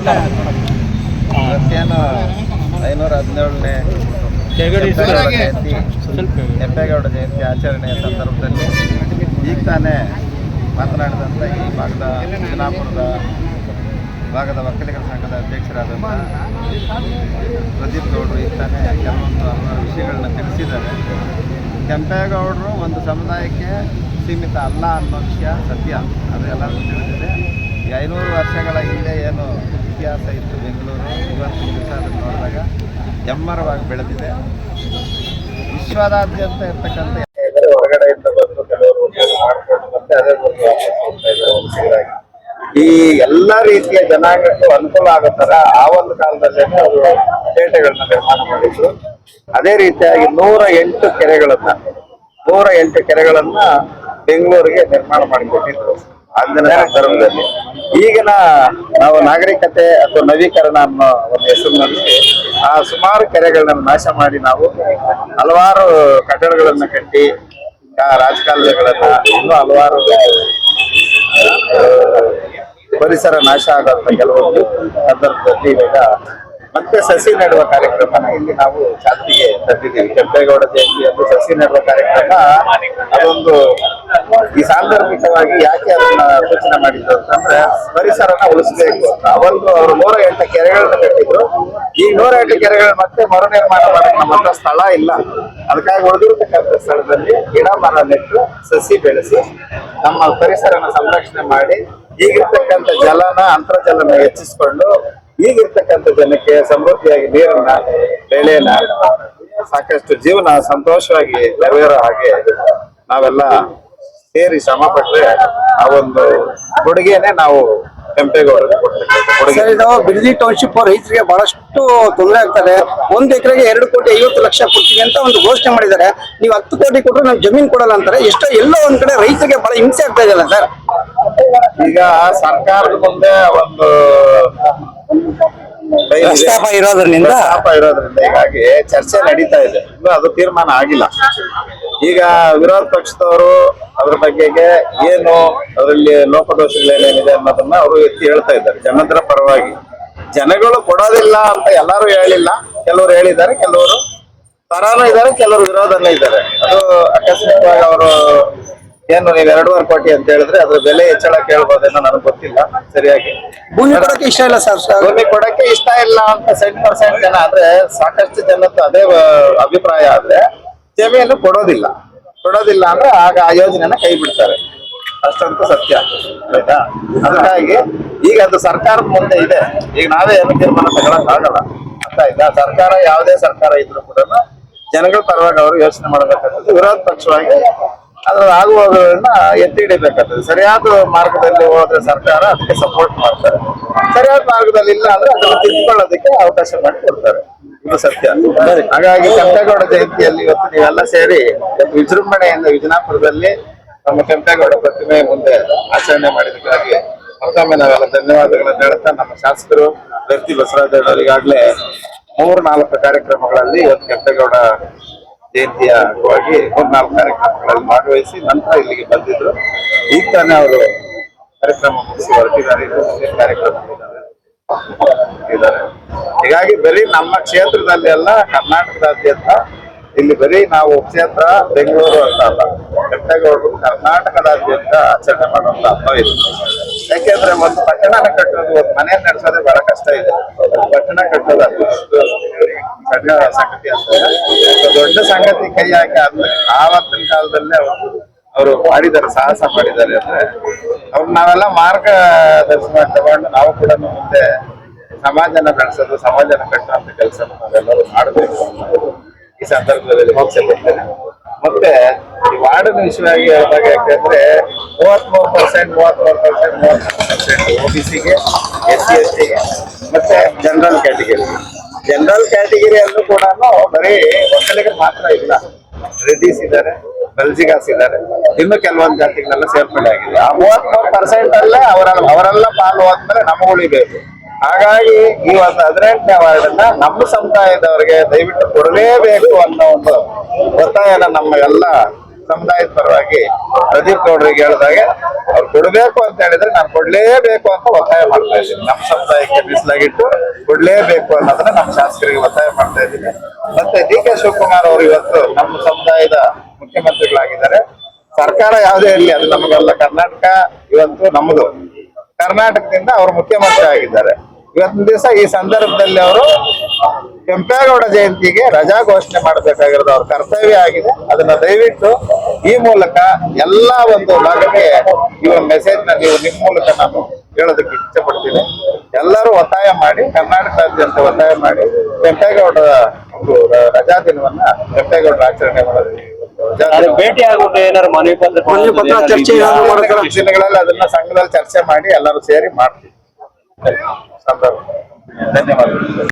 ಇವತ್ತೇನು 517ನೇ ಜಯಂತಿ ಕೆಂಪೇಗೌಡ ಜಯಂತಿ ಆಚರಣೆಯ ಸಂದರ್ಭದಲ್ಲಿ ಈಗ ತಾನೇ ಮಾತನಾಡಿದಂಥ ಈ ಭಾಗದ ವಿಜಯಪುರದ ಭಾಗದ ಒಕ್ಕಲಿಗರ ಸಂಘದ ಅಧ್ಯಕ್ಷರಾದಂಥ ಪ್ರದೀಪ್ ಗೌಡರು ಈಗ ತಾನೇ ಕೆಲವೊಂದು ಹಲವಾರು ವಿಷಯಗಳನ್ನ ತಿಳಿಸಿದ್ದಾರೆ. ಕೆಂಪೇಗೌಡರು ಒಂದು ಸಮುದಾಯಕ್ಕೆ ಸೀಮಿತ ಅಲ್ಲ ಅನ್ನೋ ವಿಷಯ ಸತ್ಯ, ಅದು ಎಲ್ಲರಿಗೂ ತಿಳಿದಿದೆ. ಈ 500 ವರ್ಷಗಳ ಹಿಂದೆ ಏನು ಇತಿಹಾಸ ಇತ್ತು ಬೆಂಗಳೂರು, ಇವತ್ತು ದಿವಸ ಅದನ್ನು ನೋಡಿದಾಗ ಎಮ್ಮರವಾಗಿ ಬೆಳೆದಿದೆ. ವಿಶ್ವದಾದ್ಯಂತ ಇರ್ತಕ್ಕಂಥ ಹೊರಗಡೆಯಿಂದ ಬಂದು ಕೆಲವರು ಮಾಡಿಕೊಂಡು ಮತ್ತೆ ಅದೇ ಬಂದು ಹೋಗ್ತಾ ಇದ್ದಾರೆ. ಈ ಎಲ್ಲ ರೀತಿಯ ಜನಾಂಗಕ್ಕೂ ಅನುಕೂಲ ಆಗೋ ಥರ ಆ ಒಂದು ಕಾಲದಲ್ಲೇ ಅವರು ಪೇಟೆಗಳನ್ನ ನಿರ್ಮಾಣ ಮಾಡಿದ್ರು. ಅದೇ ರೀತಿಯಾಗಿ 108 ಕೆರೆಗಳನ್ನ ಬೆಂಗಳೂರಿಗೆ ನಿರ್ಮಾಣ ಮಾಡಿಕೊಟ್ಟಿದ್ರು ಆಗಿನ ಸಂದರ್ಭದಲ್ಲಿ. ಈಗಿನ ನಾವು ನಾಗರಿಕತೆ ಅಥವಾ ನವೀಕರಣ ಅನ್ನೋ ಒಂದು ಹೆಸರಿನಲ್ಲಿ ಆ ಸುಮಾರು ಕೆರೆಗಳನ್ನ ನಾಶ ಮಾಡಿ ನಾವು ಹಲವಾರು ಕಟ್ಟಡಗಳನ್ನ ಕಟ್ಟಿ ರಾಜಕಾಲುವೆಗಳನ್ನ ಇನ್ನೂ ಹಲವಾರು ಪರಿಸರ ನಾಶ ಆಗುವಂತ ಕೆಲವೊಂದು ಸಂದರ್ಭದಲ್ಲಿ ಇವಾಗ ಮತ್ತೆ ಸಸಿ ನೆಡುವ ಕಾರ್ಯಕ್ರಮನ ಇಲ್ಲಿ ನಾವು ಚಾಲ್ತಿಗೆ ತಂದಿದ್ದೀವಿ. ಕೆಂಪೇಗೌಡ ಜಯಂತಿಯಂದು ಸಸಿ ನೆಡುವ ಕಾರ್ಯಕ್ರಮ ಅದೊಂದು ಈ ಸಾಂದರ್ಭಿಕವಾಗಿ ಯಾಕೆ ಅದನ್ನ ಸೂಚನೆ ಮಾಡಿದ್ರು ಅಂತಂದ್ರೆ ಪರಿಸರನ ಉಳಿಸಬೇಕು ಅಂತ. ಅವರು 108 ಕೆರೆಗಳನ್ನ ಕಟ್ಟಿದ್ರು. ಈ 108 ಕೆರೆಗಳು ಮತ್ತೆ ಮರು ನಿರ್ಮಾಣ ಮಾಡಕ್ಕೆ ನಮ್ಮ ಹತ್ರ ಸ್ಥಳ ಇಲ್ಲ. ಅದಕ್ಕಾಗಿ ಉಳಿದಿರ್ತಕ್ಕಂಥ ಸ್ಥಳದಲ್ಲಿ ಗಿಡ ಮರ ನೆಟ್ಟು ಸಸಿ ಬೆಳೆಸಿ ನಮ್ಮ ಪರಿಸರನ ಸಂರಕ್ಷಣೆ ಮಾಡಿ ಈಗಿರ್ತಕ್ಕಂಥ ಜಲನ ಅಂತರ್ಜಲನ ಹೆಚ್ಚಿಸಿಕೊಂಡು ಈಗಿರ್ತಕ್ಕಂಥ ಜನಕ್ಕೆ ಸಮೃದ್ಧಿಯಾಗಿ ನೀರನ್ನ ಬೆಳೆನ ಸಾಕಷ್ಟು ಜೀವನ ಸಂತೋಷವಾಗಿ ನೆರವೇರೋ ಹಾಗೆ ನಾವೆಲ್ಲ ಸೇರಿ ಶ್ರಮ ಪಟ್ರೆ ಆ ಒಂದು ಕೊಡುಗೆನೆ ನಾವು ಕೆಂಪೇಗೌಡರಿಗೆ ಕೊಡ್ತೇವೆ. ಬಿಡದಿ ಟೌನ್ಶಿಪ್ ರೈತರಿಗೆ ಬಹಳಷ್ಟು ತೊಂದರೆ ಆಗ್ತದೆ. 1 ಎಕರೆಗೆ 2,50,00,000 ಕೊಡ್ತೀವಿ ಅಂತ ಒಂದು ಘೋಷಣೆ ಮಾಡಿದ್ದಾರೆ. ನೀವು 10 ಕೋಟಿ ಕೊಟ್ಟರು ನಮ್ಗೆ ಜಮೀನು ಕೊಡಲ್ಲ ಅಂತಾರೆ. ಎಲ್ಲೋ ಒಂದ್ ಕಡೆ ರೈತರಿಗೆ ಬಹಳ ಹಿಂಸೆ ಆಗ್ತಾ ಇದೆಯಲ್ಲ ಸರ್? ಈಗ ಸರ್ಕಾರದ ಮುಂದೆ ಒಂದು ಇರೋದ್ರಿಂದ ಹೀಗಾಗಿ ಚರ್ಚೆ ನಡೀತಾ ಇದೆ. ಇನ್ನು ಅದು ತೀರ್ಮಾನ ಆಗಿಲ್ಲ. ಈಗ ವಿರೋಧ ಪಕ್ಷದವರು ಅದ್ರ ಬಗ್ಗೆಗೆ ಏನು ಅದರಲ್ಲಿ ಲೋಪದೋಷಗಳೇನೇನಿದೆ ಅನ್ನೋದನ್ನ ಅವರು ಎತ್ತಿ ಹೇಳ್ತಾ ಇದ್ದಾರೆ ಜನತರ ಪರವಾಗಿ. ಜನಗಳು ಕೊಡೋದಿಲ್ಲ ಅಂತ ಎಲ್ಲರೂ ಹೇಳಿಲ್ಲ, ಕೆಲವರು ಹೇಳಿದ್ದಾರೆ, ಕೆಲವರು ಪರನೂ ಇದ್ದಾರೆ, ಕೆಲವರು ವಿರೋಧನೂ ಇದ್ದಾರೆ. ಅದು ಅಕಸ್ಮಾತ್ವಾಗಿ ಅವರು ಏನು ನೀವು 2.5 ಕೋಟಿ ಅಂತ ಹೇಳಿದ್ರೆ ಅದ್ರ ಬೆಲೆ ಹೆಚ್ಚಳ ಕೇಳ್ಬೋದೇನೋ ನನಗೆ ಗೊತ್ತಿಲ್ಲ ಸರಿಯಾಗಿ. ಭೂಮಿ ಕೊಡಕ್ಕೆ ಇಷ್ಟ ಇಲ್ಲ ಸರ್. ಭೂಮಿ ಕೊಡಕ್ಕೆ ಇಷ್ಟ ಇಲ್ಲ ಅಂತ 70% ಜನ ಆದ್ರೆ ಸಾಕಷ್ಟು ಜನದ್ದು ಅದೇ ಅಭಿಪ್ರಾಯ ಆದ್ರೆ ಜಮೀನು ಕೊಡೋದಿಲ್ಲ ಅಂದ್ರೆ ಆಗ ಆ ಯೋಜನೆನ ಕೈ ಬಿಡ್ತಾರೆ. ಅಷ್ಟಂತೂ ಸತ್ಯ ಆಯ್ತಾ. ಅದಕ್ಕಾಗಿ ಈಗ ಅದು ಸರ್ಕಾರದ ಮುಂದೆ ಇದೆ. ಈಗ ನಾವೇ ಏನು ತೀರ್ಮಾನ ತಗೊಳಕ್ ಆಗಲ್ಲ ಅಂತ ಆಯ್ತಾ. ಸರ್ಕಾರ ಯಾವುದೇ ಸರ್ಕಾರ ಇದ್ರು ಕೂಡ ಜನಗಳ ಪರವಾಗಿ ಅವರು ಯೋಚನೆ ಮಾಡಬೇಕಾಗ್ತದೆ. ವಿರೋಧ ಪಕ್ಷವಾಗಿ ಅದ್ರ ಆಗುವನ್ನ ಎತ್ತಿ ಹಿಡಿಬೇಕಾಗ್ತದೆ. ಸರಿಯಾದ ಮಾರ್ಗದಲ್ಲಿ ಹೋದ್ರೆ ಸರ್ಕಾರ ಅದಕ್ಕೆ ಸಪೋರ್ಟ್ ಮಾಡ್ತಾರೆ. ಸರಿಯಾದ ಮಾರ್ಗದಲ್ಲಿ ಇಲ್ಲ ಅಂದ್ರೆ ಅದನ್ನು ತಿದ್ದುಕೊಳ್ಳೋದಕ್ಕೆ ಅವಕಾಶ ಮಾಡಿ ಕೊಡ್ತಾರೆ. ಇದು ಸತ್ಯ. ಹಾಗಾಗಿ ಕೆಂಪೇಗೌಡ ಜಯಂತಿಯಲ್ಲಿ ಇವತ್ತು ನೀವೆಲ್ಲ ಸೇರಿ ವಿಜೃಂಭಣೆಯಿಂದ ವಿಜಯಪುರದಲ್ಲಿ ನಮ್ಮ ಕೆಂಪೇಗೌಡ ಪ್ರತಿಮೆ ಮುಂದೆ ಆಚರಣೆ ಮಾಡಿದಕ್ಕಾಗಿ ಮತ್ತೊಮ್ಮೆ ನಾವೆಲ್ಲ ಧನ್ಯವಾದಗಳನ್ನು ಹೇಳ್ತಾ, ನಮ್ಮ ಶಾಸಕರು ವ್ಯಕ್ತಿ ಬಸವರಾಜ್ ಈಗಾಗಲೇ 3-4 ಕಾರ್ಯಕ್ರಮಗಳಲ್ಲಿ ಇವತ್ತು ಕೆಂಪೇಗೌಡ ಜಯಂತಿಯ ಅಂಗವಾಗಿ 3-4 ಕಾರ್ಯಕ್ರಮಗಳಲ್ಲಿ ಭಾಗವಹಿಸಿ ನಂತರ ಇಲ್ಲಿಗೆ ಬಂದಿದ್ರು. ಈಗ ತಾನೇ ಅವರು ಕಾರ್ಯಕ್ರಮ ಮುಗಿಸಿ ಹೊರಟಿದ್ದಾರೆ. ಕಾರ್ಯಕ್ರಮ ಇದ್ದಾರೆ. ಹೀಗಾಗಿ ಬರೀ ನಮ್ಮ ಕ್ಷೇತ್ರದಲ್ಲಿ ಅಲ್ಲ, ಕರ್ನಾಟಕದಾದ್ಯಂತ ಇಲ್ಲಿ ಬರೀ ನಾವು ಕ್ಷೇತ್ರ ಬೆಂಗಳೂರು ಅಂತ ಅಲ್ಲ, ಕೆಂಪೇಗೌಡರು ಕರ್ನಾಟಕದಾದ್ಯಂತ ಆಚರಣೆ ಮಾಡುವಂತ ಹಬ್ಬ ಇದು. ಯಾಕೆಂದ್ರೆ ಒಂದು ಪಟ್ಟಣನ ಕಟ್ಟೋದು, ಒಂದು ಮನೆ ನಡೆಸೋದೇ ಬಹಳ ಕಷ್ಟ ಇದೆ. ಪಟ್ಟಣ ಕಟ್ಟೋದು ಅಷ್ಟು ಸಣ್ಣ ಸಂಗತಿ ಅಂತ ದೊಡ್ಡ ಸಂಗತಿ ಕೈ ಹಾಕಿ ಆದ್ಮೇಲೆ ಆವತ್ತಿನ ಕಾಲದಲ್ಲೇ ಅವರು ಮಾಡಿದ್ದಾರೆ, ಸಾಹಸ ಮಾಡಿದ್ದಾರೆ. ಅಂದ್ರೆ ಅವ್ರು ನಾವೆಲ್ಲ ಮಾರ್ಗದರ್ಶನ ತಗೊಂಡು ನಾವು ಕೂಡ ಮುಂದೆ ಸಮಾಜನ ಬೆಳೆಸೋದು, ಸಮಾಜನ ಕಟ್ಟುವಂತ ಕೆಲಸ ನಾವೆಲ್ಲರೂ ಮಾಡಬೇಕು ಅನ್ನೋದು ಈ ಸಂದರ್ಭದಲ್ಲಿ ಹೋಗ್ಸಲಿದ್ದೇನೆ. ಮತ್ತೆ ಈ ವಾರ್ಡಿನ ವಿಷಯವಾಗಿ ಹೇಳಿದಾಗ ಯಾಕೆಂದ್ರೆ 33% OBCಗೆ, SC/STಗೆ ಮತ್ತೆ ಜನರಲ್ ಕ್ಯಾಟಗಿರಿಯಲ್ಲೂ ಕೂಡ ಬರೀ ಒಕ್ಕಲಿಗರು ಮಾತ್ರ ಇಲ್ಲ, ರೆಡ್ಡಿಸ್ ಇದ್ದಾರೆ, ಬಲ್ಜಿಗಾಸ್ ಇದ್ದಾರೆ, ಇನ್ನು ಕೆಲವೊಂದು ಜಾತಿಗಳೆಲ್ಲ ಸೇರ್ಪಡೆ ಆಗಿದೆ. ಆ 33% ಅಲ್ಲೇ ಅವರೆಲ್ಲ ಪಾಲು ಹೋದ್ಮೇಲೆ ನಮಗೆ ಉಳಿಬೇಕು. ಹಾಗಾಗಿ ಈ ಒಂದು 18ನೇ ವಾರ್ಡನ್ನ ನಮ್ಮ ಸಮುದಾಯದವರಿಗೆ ದಯವಿಟ್ಟು ಕೊಡಲೇಬೇಕು ಅನ್ನೋ ಒಂದು ಒತ್ತಾಯನ ನಮ್ಮ ಎಲ್ಲ ಸಮುದಾಯದ ಪರವಾಗಿ ಪ್ರದೀಪ್ ಗೌಡ್ರಿಗೆ ಹೇಳಿದಾಗೆ ಅವ್ರು ಕೊಡ್ಬೇಕು ಅಂತ ಹೇಳಿದ್ರೆ ನಾನು ಕೊಡ್ಲೇಬೇಕು ಅಂತ ಒತ್ತಾಯ ಮಾಡ್ತಾ ಇದ್ದೀನಿ. ನಮ್ಮ ಸಮುದಾಯಕ್ಕೆ ಮೀಸಲಾಗಿಟ್ಟು ಕೊಡ್ಲೇಬೇಕು ಅನ್ನೋದನ್ನ ನಮ್ಮ ಶಾಸಕರಿಗೆ ಒತ್ತಾಯ ಮಾಡ್ತಾ ಇದ್ದೀನಿ. ಮತ್ತೆ ಡಿ.ಕೆ. ಶಿವಕುಮಾರ್ ಅವರು ಇವತ್ತು ನಮ್ಮ ಸಮುದಾಯದ ಮುಖ್ಯಮಂತ್ರಿಗಳಾಗಿದ್ದಾರೆ. ಸರ್ಕಾರ ಯಾವುದೇ ಇರಲಿ ಅದು ನಮಗಲ್ಲ, ಕರ್ನಾಟಕ ಇವತ್ತು ನಮ್ಮದು. ಕರ್ನಾಟಕದಿಂದ ಅವರು ಮುಖ್ಯಮಂತ್ರಿ ಆಗಿದ್ದಾರೆ. ಇವತ್ತಿನ ದಿವಸ ಈ ಸಂದರ್ಭದಲ್ಲಿ ಅವರು ಕೆಂಪೇಗೌಡ ಜಯಂತಿಗೆ ರಜಾ ಘೋಷಣೆ ಮಾಡಬೇಕಾಗಿರೋದು ಅವ್ರ ಕರ್ತವ್ಯ ಆಗಿದೆ. ಅದನ್ನ ದಯವಿಟ್ಟು ಈ ಮೂಲಕ ಎಲ್ಲಾ ಒಂದು ಭಾಗಕ್ಕೆ ಈ ಒಂದು ಮೆಸೇಜ್ ನ ನೀವು ನಿಮ್ಮ ಮೂಲಕ ನಾನು ಹೇಳೋದಕ್ಕೆ ಇಚ್ಛೆ ಪಡ್ತೀನಿ. ಎಲ್ಲರೂ ಒತ್ತಾಯ ಮಾಡಿ, ಕರ್ನಾಟಕದಾದ್ಯಂತ ಒತ್ತಾಯ ಮಾಡಿ ಕೆಂಪೇಗೌಡರ ಒಂದು ರಜಾ ದಿನವನ್ನ ಕೆಂಪೇಗೌಡರ ಆಚರಣೆ ಮಾಡೋದಕ್ಕೆ ಭೇಟಿ ಆಗ್ಬಿಟ್ಟು ಏನಾರು ಮನವಿ ಪತ್ರ ಚರ್ಚೆ ಏನಾದ್ರು ಮಾಡ್ತಾರಾ? ದಿನಗಳಲ್ಲಿ ಅದನ್ನ ಸಂಘದಲ್ಲಿ ಚರ್ಚೆ ಮಾಡಿ ಎಲ್ಲರೂ ಸೇರಿ ಮಾಡ್ತೀವಿ. ಧನ್ಯವಾದಗಳು.